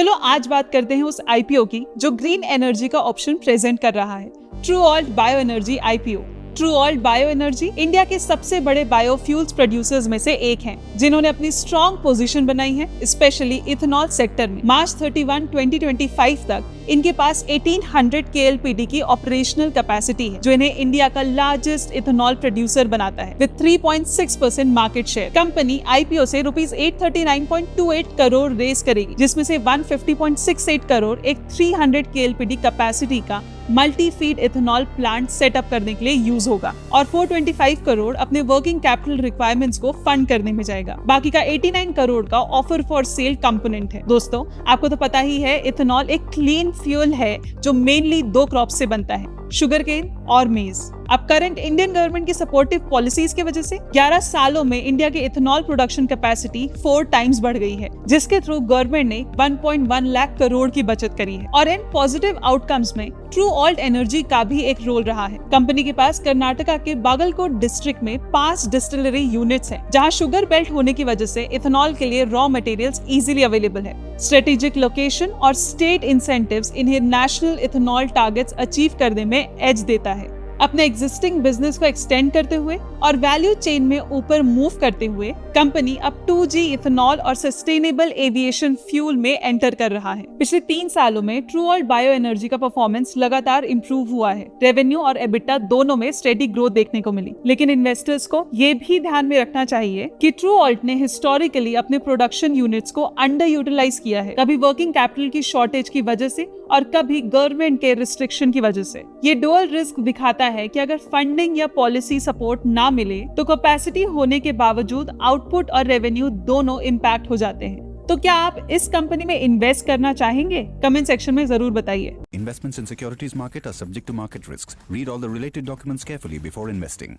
चलो आज बात करते हैं उस आईपीओ की जो ग्रीन एनर्जी का ऑप्शन प्रेजेंट कर रहा है, Trualt bio energy IPO. Trualt bio energy India के सबसे बड़े बायोफ्यूल्स प्रोड्यूसर्स में से एक हैं, जिन्होंने अपनी स्ट्रॉन्ग पोजीशन बनाई है स्पेशली इथेनॉल सेक्टर में। मार्च 31, 2025 तक इनके पास 1800 KLPD की ऑपरेशनल कैपेसिटी है, जो इन्हें इंडिया का लार्जेस्ट इथेनॉल प्रोड्यूसर बनाता है with 3.6% market share. Company IPO से ₹839.28 करोड़ रेस करेगी, जिसमें से 150.68 करोड़ एक 300 KLPD कैपेसिटी का multi feed ethanol plant setup करने के लिए यूज होगा और 425 करोड़ अपने वर्किंग कैपिटल रिक्वायरमेंट्स को फंड करने में जाएगा। बाकी का 89 करोड़ का ऑफर फॉर सेल कंपोनेंट है। दोस्तों, आपको तो पता ही है इथेनॉल एक क्लीन फ्यूल है जो मेनली दो क्रॉप से बनता है, शुगर केन और मेज। अब करंट इंडियन गवर्नमेंट की सपोर्टिव पॉलिसीज की वजह से 11 सालों में इंडिया की इथेनॉल प्रोडक्शन कैपेसिटी 4 टाइम्स बढ़ गई है, जिसके थ्रू गवर्नमेंट ने 1.1 लाख करोड़ की बचत करी है। और इन पॉजिटिव आउटकम्स में ट्रूऑल्ट एनर्जी का भी एक रोल रहा है। कंपनी के पास कर्नाटका के बागलकोट डिस्ट्रिक्ट में 5 डिस्टिलरी यूनिट्स हैं, जहां शुगर बेल्ट होने की वजह से इथेनॉल के लिए रॉ मटेरियल्स इजीली अवेलेबल है। स्ट्रेटेजिक लोकेशन और स्टेट इंसेंटिव्स इन्हें नेशनल इथेनॉल टारगेट्स अचीव करने में एज देता है। अपने एग्जिस्टिंग बिजनेस को एक्सटेंड करते हुए और वैल्यू चेन में ऊपर मूव करते हुए कंपनी अब 2G इथेनॉल और सस्टेनेबल एविएशन फ्यूल में एंटर कर रहा है। पिछले 3 सालों में ट्रूऑल्ट बायो एनर्जी का परफॉर्मेंस लगातार इंप्रूव हुआ है। रेवेन्यू और एबिटा दोनों में स्टेडी ग्रोथ देखने को मिली। लेकिन इन्वेस्टर्स को ये भी ध्यान में रखना चाहिए कि ट्रूऑल्ट ने हिस्टोरिकली अपने प्रोडक्शन यूनिट्स को अंडर यूटिलाइज किया है, कभी वर्किंग कैपिटल की शॉर्टेज की वजह से और कभी गवर्नमेंट के रिस्ट्रिक्शन की वजह से। ये डुअल रिस्क दिखाता है कि अगर फंडिंग या पॉलिसी सपोर्ट ना मिले तो कैपेसिटी होने के बावजूद आउटपुट और रेवेन्यू दोनों इम्पैक्ट हो जाते हैं। तो क्या आप इस कंपनी में इन्वेस्ट करना चाहेंगे? कमेंट सेक्शन में जरूर बताइए। Investments in securities market are subject to market risks. Read all the related documents carefully before investing.